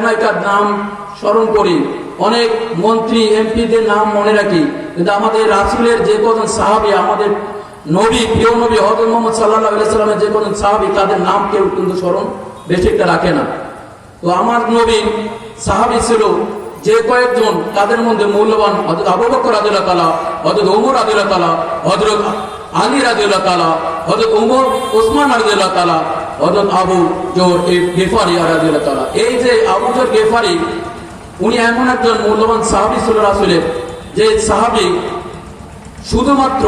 নায়িকার নাম স্মরণ করি, অনেক মন্ত্রী এমপিদের নাম মনে রাখি, কিন্তু আমাদের রাসূলের যে কজন সাহাবী, আমাদের নবী, প্রিয় নবী হযরত মুহাম্মদ সাল্লাল্লাহু আলাইহি সাল্লামের যে কজন সাহাবী, তাদের নাম কেউ কিন্তু স্মরণ বেশি একটা রাখে না। তো আমার নবী সাহাবী ছিল যে কয়েকজন, তাদের মধ্যে মূল্যবান হযরত আবু বকর রাদিয়াল্লাহু তাআলা, হযরত ওমর রাদিয়াল্লাহু তাআলা, হযরত আলী রাদিয়াল্লাহু তাআলা, হযরত ওসমান রাদিয়াল্লাহু তাআলা, হযরত আবু যর গিফারি রাদিয়াল্লাহু তাআলা। এই যে আবু যর গিফারি, উনি এমন একজন মূল্যবান সাহাবী ছিল রাসূলের, যে সাহাবী শুধুমাত্র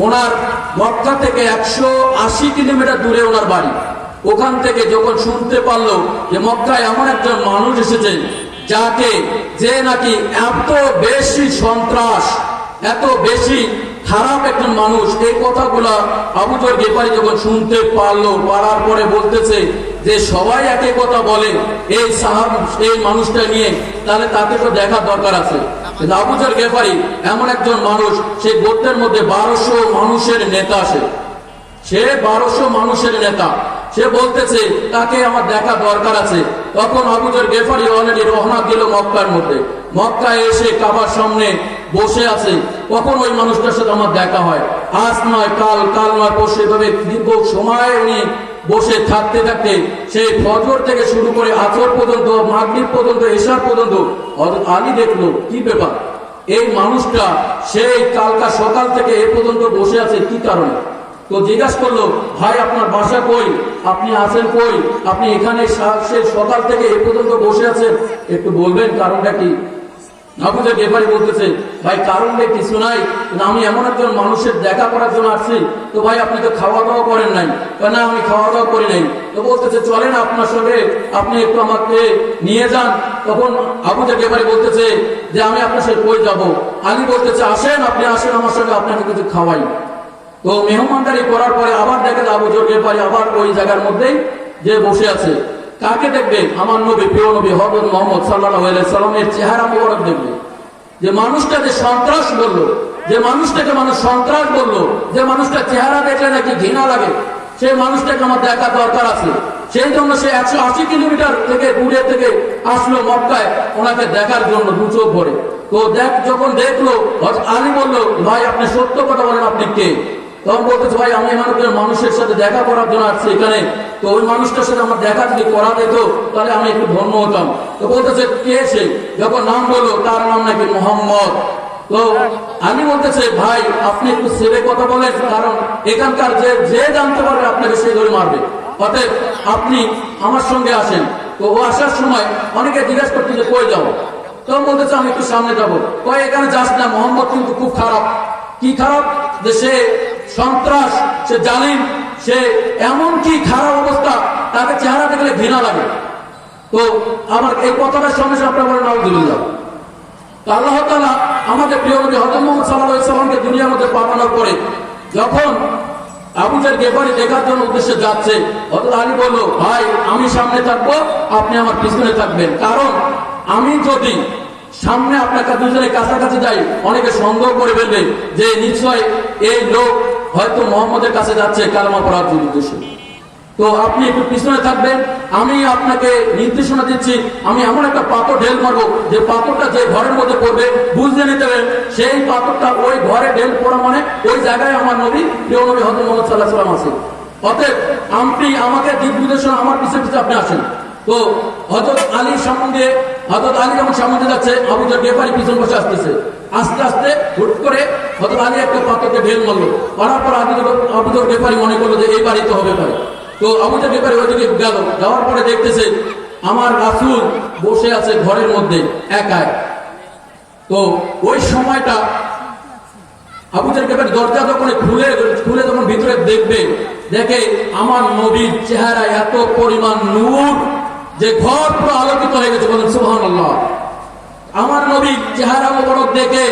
ওনার মক্কা থেকে 180 কিলোমিটার দূরে ওনার বাড়ি। ওখান থেকে যখন শুনতে পারলো যে মক্কায় এমন একজন মানুষ এসেছে যাকে, যে নাকি এত বেশি সন্ত্রাস, এত বেশি খারাপ একজন মানুষ, এই কথাগুলা আবু যর গিফারি যখন শুনতে পারলো, পারার পরে বলতেছে যে সবাই একই কথা বলে এই এই মানুষটা নিয়ে, তাহলে তাকে তো দেখার দরকার আছে। কিন্তু আবু যর গিফারি এমন একজন মানুষ, সেই গোত্রের মধ্যে 1200 মানুষের নেতা, সে 1200 মানুষের নেতা, সে বলতেছে তাকে আমার দেখা দরকার আছে। তখন আবু যর গিফারি অলরেডি রওনা দিল মক্কার মধ্যে। মক্কায় এসে কাবার সামনে বসে আছে, কখন ওই মানুষটার সাথে আমার দেখা হয়। আজ নয় কাল, কাল নয় পরশু, এভাবে দীর্ঘ সময় উনি বসে থাকতে থাকতে সেই ফজর থেকে শুরু করে আসর পর্যন্ত, মাগরিব পর্যন্ত, এশার পর্যন্ত হযরত আলী দেখলো কি ব্যাপার, এই মানুষটা সেই কালকা সকাল থেকে এ পর্যন্ত বসে আছে, কি কারণে? তো জিজ্ঞাসা করলো, ভাই আপনার বাসা কই, আপনি আছেন কই, আপনি এখানে সেই সকাল থেকে এ পর্যন্ত বসে আছেন, একটু বলবেন কারণটা কি? আবু যর গিফারি বলতেছে, ভাই কারণটা কিছু নাই, আমি এমন একজন মানুষের দেখা করার জন্য আসছি। তো ভাই আপনি তো খাওয়া দাওয়া করেন নাই? না, আমি খাওয়া দাওয়া করি নাই। তো বলতেছে চলেন আপনার সঙ্গে, আপনি একটু আমাকে নিয়ে যান। তখন আবু যর গিফারি বলতেছে যে আমি আপনার সাথে কই যাব? আলী বলতেছে আসেন, আপনি আসেন আমার সঙ্গে, আপনাকে কিছু খাওয়াই। তো মেহমানদারি করার পরে আবার দেখে আবু যর গিফারি আবার ওই জায়গার মধ্যেই যে বসে আছে। কাকে দেখবে? আমার নবী, প্রিয় নবী হযরত মুহাম্মদ সাল্লাল্লাহু আলাইহি সাল্লামের চেহারা মোবারক দেখবে। যে মানুষটা যে সন্ত্রাস বললো, যে মানুষটাকে মানুষ সন্ত্রাস বললো, যে মানুষটা চেহারা দেখলে নাকি ঘৃণা লাগে, সেই মানুষটাকে আমার দেখা দরকার আছে। সেই জন্য সে 180 কিলোমিটার থেকে দূরে থেকে আসলো মক্কায় ওনাকে দেখার জন্য, দু চোখ ভরে। তো যখন দেখলো, আলী বলল, ভাই আপনি সত্য কথা বলেন, আপনি কে? তখন বলতেছে, ভাই আমি মানুষের সাথে দেখা করার জন্য আসছি এখানে। তো ওই মানুষটার সাথে আমার দেখা যদি করা যেত তাহলে আমি একটু ধন্য হতাম। তো বলতেছে কে সে? যখন নাম বললো, তার নাম নাকি মোহাম্মদ। তো আমি বলতেছে, ভাই আপনি একটু ছেড়ে কথা বলেন, কারণ এখানকার যে জানতে পারবে আপনাকে সে ধরে মারবে, অতএব আপনি আমার সঙ্গে আসেন। তো ও আসার সময় অনেকে জিজ্ঞাসা করতে যে কই যাও? তখন বলতেছে আমি একটু সামনে যাবো। কয় এখানে যাস না, মোহাম্মদ কিন্তু খুব খারাপ। কি খারাপ? যে সে সন্ত্রাস, সে জালিম, সে এমন কি খারাপ অবস্থা, তাকে চেহারা দেখলে ঘৃণা লাগে। তো আমার এই কথাটার সঙ্গে আপনারা বলেন আলহামদুলিল্লাহ। আল্লাহ তাআলা আমাদের প্রিয় নবী হযরত মুহাম্মদ সাল্লাল্লাহু আলাইহি সাল্লামকে দুনিয়ার মধ্যে পাঠানোর পরে যখন আবু যর গিফারি দেখার জন্য উদ্দেশ্যে যাচ্ছে, হযরত আলী বলল, ভাই আমি সামনে থাকবো, আপনি আমার পিছনে থাকবেন, কারণ আমি যদি সামনে আপনাকে দুজনে কাছাকাছি যাই, অনেকে সন্দেহ করে ফেলবে যে নিশ্চয় এই লোক হয়তো মুহাম্মদের কাছে যাচ্ছে কালেমা পড়ার উদ্দেশ্যে। তো আপনি একটু পিছনে থাকবেন, আমি আপনাকে নির্দেশনা দিচ্ছি, আমি এমন একটা পাথর ঢেল মারবো, যে পাথরটা যে ঘরের মধ্যে পড়বে বুঝতে নিতে হবে সেই পাথরটা ওই ঘরে ঢেল পড়া মানে ওই জায়গায় আমার নবী, প্রিয় নবী হযরত মুহাম্মদ সাল্লাল্লাহু আলাইহি ওয়াসাল্লাম আছে। অতএব আপনি আমাকে দিক নির্দেশনা, আমার পিছনে পিছনে আপনি আসেন। তো হযরত আলী সম্বন্ধে, হযরত আলী যখন সামনে যাচ্ছে, আবু যর গিফারি পিছন বসে আসতেছে। আস্তে আস্তে হুট করে হযরত আলী একটা পাথরকে ঢেল মারলো, মারার পর আবু যর গিফারি মনে করলো যে এই বাড়ি তো হবে পারে। তো আবু যর গিফারি ওইদিকে গেল, যাওয়ার পরে দেখতেছে আমার রাসূল বসে আছে ঘরের মধ্যে একাই। তো ওই সময়টা আবু যর গিফারি দরজা যখন খুলে যখন ভিতরে দেখবে, দেখে আমার নবীর চেহারা এত পরিমাণ নূর যে ঘর পুরো আলোকিত হয়ে গেছে। বলেন সুবহানাল্লাহ। আমার নবীর চেহারা মোবারক দেখে,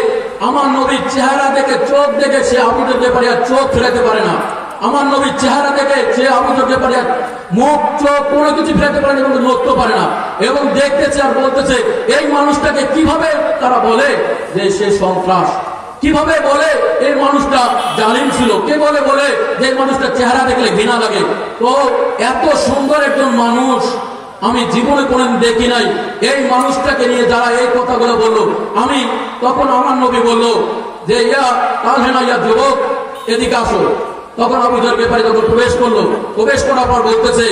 আমার নবীর চেহারা দেখে, চোখ দেখে সে আবু যর গিফারি আর চোখ ফেরাতে পারে না। আমার নবীর চেহারা দেখে সে আবু যর গিফারি আর মুখ চোখ কোনো কিছু ফেরাতে পারে না এবং নড়তে পারে না, এবং দেখতেছে আর বলতেছে এই মানুষটাকে কিভাবে তারা বলে যে সে সন্ত্রাস, কিভাবে বলে এই মানুষটা জালিম ছিল, কে বলে যে মানুষটা চেহারা দেখলে ঘৃণা লাগে। তো এত সুন্দর একজন মানুষ আমি জীবনে কোনোদিন দেখি নাই। এই মানুষটাকে নিয়ে যারা এই কথাগুলো বললো, আমি তখন আমার নবী বলল যে ইয়া তালহেনা, ইয়া যুবক এদিকে আসো। তখন আবু যর গিফারি যখন প্রবেশ করলো, প্রবেশ করার পর বলতেছে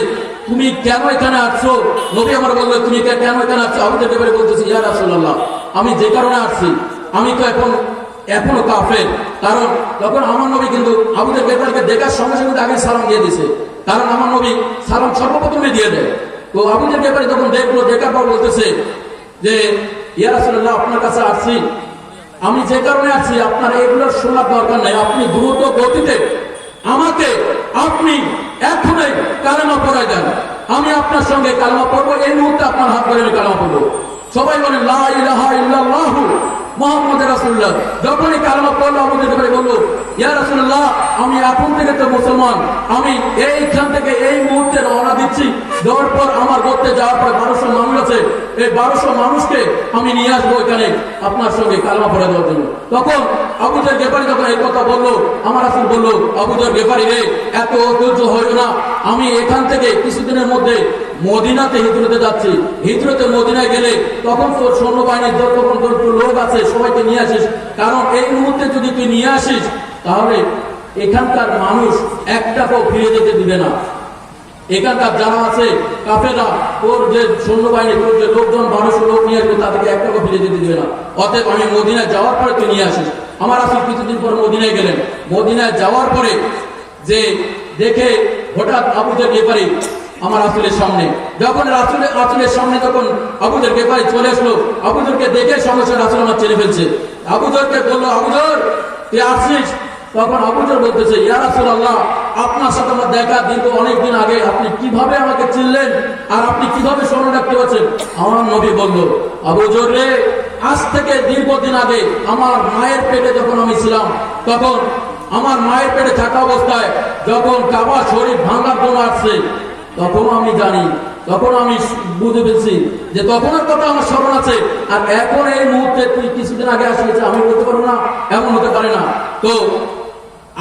তুমি কেন এখানে আসছো? নবী আমার বললো তুমি কেন এখানে আসছো? আবু যর গিফারি বলতেছে ইয়া রাসূলুল্লাহ, আমি যে কারণে আসছি, আমি তো এখনো কাফের। কারণ তখন আমার নবী কিন্তু আবু যর গিফারিকে দেখার সঙ্গে সঙ্গে আগে সালাম দিয়ে দিছে, কারণ আমার নবী সালাম সর্বপ্রথমে দিয়ে দেয়। তো আবু যর গিফারি যখন দেখলো, দেখার পর বলতেছে যে ইয়া রাসূলুল্লাহ, আপনার কাছে আসছি, আমি যে কারণে আসছি আপনার এগুলোর শোনার দরকার নেই, আপনি দ্রুত গতিতে আমাকে আপনি এখনই কালেমা পড়ায় দেন, আমি আপনার সঙ্গে কালেমা পড়বো, এই মুহূর্তে আপনার হাত ধরে আমি কালেমা পড়বো। সবাই বলেন লা ইলাহা ইল্লাল্লাহু মুহাম্মাদুর রাসূলুল্লাহ। যখনই কালেমা পড়লো আবু যর গিফারি বলল ইয়া রাসূলুল্লাহ, আমি এখন থেকে তো মুসলমান, আমি এইখান থেকে এই মুহূর্তে রওনা দিচ্ছি। দেওয়ার পর আমার গোত্রে যাওয়ার পর 1200 মানুষ আছে, এই 1200 মানুষকে আমি নিয়ে আসবো এখানে আপনার সঙ্গে কালেমা পড়ে দেওয়ার জন্য। তখন আবু যর গিফারি যখন এই কথা বললো, আমার রাসূল বলল আবু যর গিফারি রে, এত অধৈর্য হইও না, আমি এখান থেকে কিছুদিনের মধ্যে মদিনাতে হিজরতে যাচ্ছি। হিজরতে মদিনায় গেলে তখন তোর সৈন্যবাহিনীর যতক্ষণ তোর লোক আছে সবাইকে নিয়ে আসিস, কারণ এই মুহূর্তে যদি তুই নিয়ে আসিস তাহলে এখানকার মানুষ একটাকেও ফিরে যেতে দিবে না। এখানকার যারা আছে কাফেররা, তোর যে সৈন্যবাহিনী, তোর যে লোকজন 1200 লোক নিয়ে আসবে, তাদেরকে একটাকেও ফিরে যেতে দিবে না। অতএব আমি মদিনায় যাওয়ার পরে তুই নিয়ে আসিস। আমার রাসূল কিছুদিন পর মদিনায় গেলেন। মদিনায় যাওয়ার পরে যে দেখে হঠাৎ আবু যর গিফারি আমার রাসূলের সামনে, যখন রাসূলের সামনে যখন আবু যর গিফারি চলে আসলো, আবু যরকে দেখে সঙ্গে সঙ্গে রাসূল আমার চেনে ফেলছে। আবু যরকে বললো আবু যর তুই আসছিস? তখন আবু যর বলতেছে ইয়া রাসূলুল্লাহ, আপনার সাথে আমার দেখা দীর্ঘ অনেকদিন আগে, আপনি কিভাবে আমাকে চিনলেন আর আপনি কিভাবে স্মরণ রাখতে পারছেন? আমার নবী বলল আবু যর রে, আজ থেকে দীর্ঘদিন আগে আমার মায়ের পেটে যখন আমি ছিলাম, তখন আমার মায়ের পেটে থাকা অবস্থায় যখন কাবা শরীফ ভাঙার জন্য আসছে, তখন আমি জানি, তখন আমি বুঝে ফেলছি যে তখনের কথা আমার স্মরণ আছে। আর এখন এই মুহূর্তে তুই কিছুদিন আগে আসিয়েছে, আমি বলতে পারবো না, এমন হতে পারে না। তো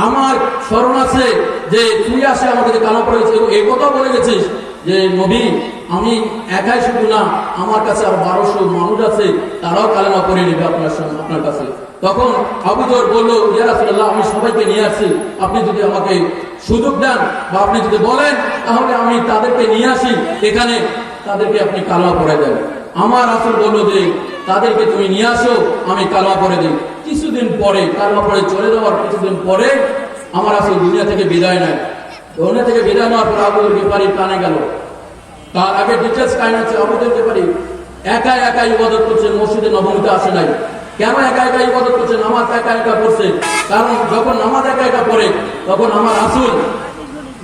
আমার স্মরণ আছে যে তুই আসে আমাকে যে কালেমা পড়েছে, এই কথা বলে গেছিস যে নবী আমি একাই শুধু না, আমার কাছে আর 1200 মানুষ আছে, তারাও কালেমা পড়ে নেবে আপনার কাছে। তখন আবু যর বলল ইয়া রাসূলুল্লাহ, আমি সবাইকে নিয়ে আসছি, আপনি যদি আমাকে সুযোগ দেন বা আপনি যদি বলেন তাহলে আমি তাদেরকে নিয়ে আসি এখানে, তাদেরকে আপনি কালেমা পড়ে দেন। আমার রাসূল বলল যে তাদেরকে তুমি নিয়ে আসো, আমি কালেমা পড়ে দিই। কিছুদিন পরে কালেমা পড়ে চলে যাওয়ার কিছুদিন পরে আমার রাসূল দুনিয়া থেকে বিদায় নেয়। দুনিয়া থেকে বিদায় নেওয়ার পর আবু যর গিফারি প্রাণে গেল। তার আগে ডিটেলস কাহিনী হচ্ছে আবু যর গিফারি একা একা ইবাদত করছে, মসজিদে নববীতে আসে নাই। কেন একা একা ইবাদত করছে? নামাজ একা একা করছে। কারণ যখন নামাজ একা একা পড়ে তখন আমার রাসূল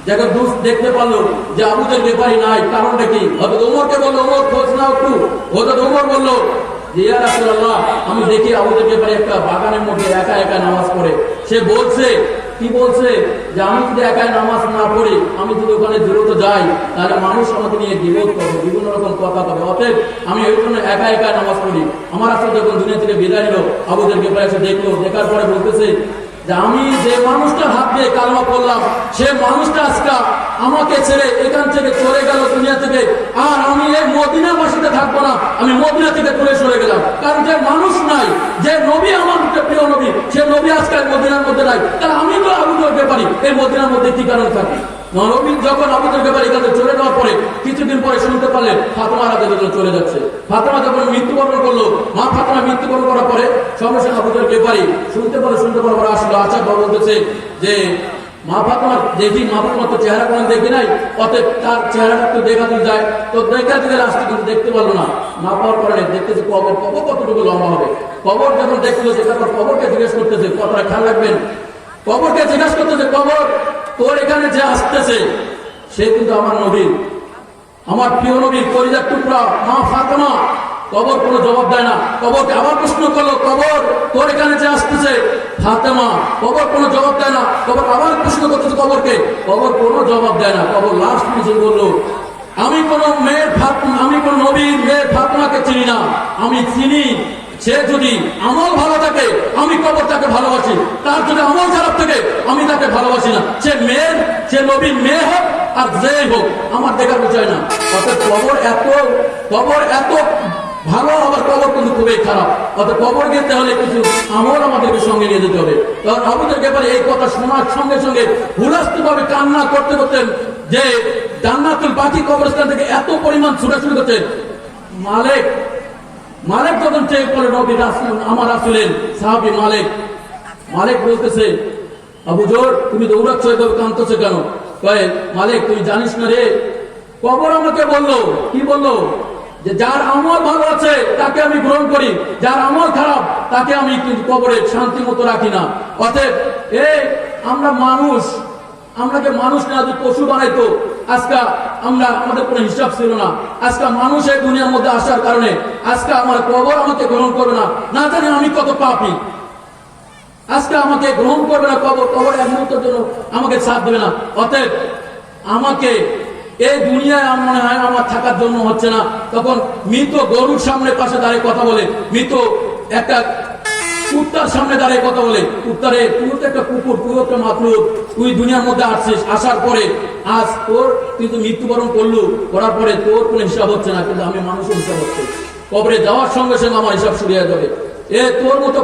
যখন দেখতে পারলো যে আবু যর গিফারি নাই, কারণটা কি? হযরত ওমরকে বলল ওমর খোঁজ নাও একটু। হযরত ওমর বলল যে ইয়া রাসূলুল্লাহ, আমি দেখি আবু যর গিফারি একটা বাগানের মধ্যে একা একা নামাজ পড়ে। সে বলছে কি বলছে যে আমি যদি একাই নামাজ না পড়ি, আমি যদি ওখানে দ্রুত যাই, তাহলে মানুষ আমাকে নিয়ে বিরোধ করবে, বিভিন্ন রকম কথা হবে। অতএব আমি ওই জন্য একা একা নামাজ পড়ি। আমার রাসূল যখন দুনিয়া থেকে বিদায় নিল, আবু যর গিফারি এসে দেখলো, দেখার পরে বলতেছে যে আমি যে মানুষটার হাত দিয়ে কালেমা পড়লাম, সে মানুষটা আজকে আমাকে ছেড়ে এখান থেকে চলে গেল দুনিয়া থেকে, আর আমি এই মদিনার বাসিতে থাকবো না, আমি মদিনা থেকে দূরে সরে গেলাম। কারণ যে মানুষ নাই, যে নবী আমার প্রিয় নবী, সে নবী আজকে মদিনার মধ্যে নাই, তাহলে আমি তো আবু যর গিফারি এই মদিনার মধ্যে কি কারণ থাকি? নবী যখন আবু যর গিফারি এখানে চলে যাওয়ার পরে কিছুদিন পরে শুনতে পারলেন ফাতেমা রাদিয়াল্লাহু আনহা চলে যাচ্ছে। ফাতেমা যখন মৃত্যুবরণ করলো, মা ফাতেমা মৃত্যুবরণ করার পরে সঙ্গে সঙ্গে আবু যর গিফারি শুনতে পরে আসলো। আচার বাবা বলতেছে যে মা ফাতেমা দেখি, মা ফাতেমা তো চেহারা কোনো দেখি নাই, অতএব তার চেহারাটা একটু দেখাতে যায়। তো দেখাতে গেলে আসতে কিন্তু দেখতে পারলো না। না পাওয়ার পরে দেখতেছে কবর কতটুকু লম্বা হবে। কবর যখন দেখলো, সেটার পর কবরকে জিজ্ঞেস করতেছে, কতটা খেয়াল রাখবেন, কবরকে জিজ্ঞাসা করতেছে কবর তোর এখানে যে আসতেছে সে কিন্তু আমার নবী, আমার প্রিয় নবীর কলিজার টুকরা মা ফাতেমা। কবর কোনো জবাব দেয় না। কবরকে আবার প্রশ্ন করলো, কবর তোর এখানে যে আসতেছে ফাতেমা। কবর কোনো জবাব দেয় না। কবর আবার প্রশ্ন করতেছে কবরকে, কবর কোনো জবাব দেয় না। কবর লাস্ট মিনিটে বললো আমি কোন নবীর মেয়ের ফাতেমাকে চিনি না, আমি চিনি সে যদি আমল ভালো থাকে আমি কবর তাকে ভালোবাসি, তার যদি আমল খারাপ থাকে আমি তাকে ভালোবাসি না। সে নবীর মেয়ে হোক আর যেই হোক আমার দেখার বিষয় না। অর্থাৎ কবর এত ভালো, আবার কবর কিন্তু খুবই খারাপ। অর্থাৎ কবর যেতে হলে কিছু আমল আমাদেরকে সঙ্গে নিয়ে যেতে হবে। তখন আবুদের ব্যাপারে এই কথা শোনার সঙ্গে সঙ্গে হুলস্থ ভাবে কান্না করতে করতে যে জান্নাতুল বাকি কবরস্থান থেকে এত পরিমাণ ছুটাছুটি করছে, মালিক যখন চেয়ে পড়ে নবী রাসূল, আমার রাসূলের সাহাবী মালিক বলতেছে, আবু জর তুমি দৌড়াচ্ছ এভাবে কাঁদতেছো কেন? কয় মালিক তুমি জানিস না রে, কবর আমাকে বললো, কি বললো, যে যার আমল ভালো আছে তাকে আমি গ্রহণ করি, যার আমল খারাপ তাকে আমি কিন্তু কবরে শান্তি মতো রাখি না। অতএব আমরা আমরাকে মানুষ না যদি পশু বানাইতো, আজকে আমাদের কোনো হিসাব ছিল না। আজকে মানুষ এই দুনিয়ার মধ্যে আসার কারণে আজকে আমার কবর আমাকে গ্রহণ করবে না, না জানি আমি কত পাপী। আজকে আমাকে গ্রহণ করবে না কবর এক মুহূর্তের জন্য আমাকে সাথ দেবে না। অতএব আমাকে এই দুনিয়ায় মনে হয় আমার থাকার জন্য হচ্ছে না। তখন মৃত গরুর সামনে পাশে দাঁড়িয়ে কথা বলে, মৃত একটা কুত্তার সামনে দাঁড়িয়ে কথা বলে, কুত্তারে তুই তো একটা কুকুর, তুই একটা মাতলুক, তুই দুনিয়ার মধ্যে আসছিস, আসার পরে আজ তোর কিন্তু মৃত্যুবরণ করার পরে তোর কোনো হিসাব হচ্ছে না, কিন্তু আমি মানুষের হিসাব হচ্ছে। কবরে যাওয়ার সঙ্গে সঙ্গে আমার হিসাব শুরু হয়ে যাবে। তোর মতো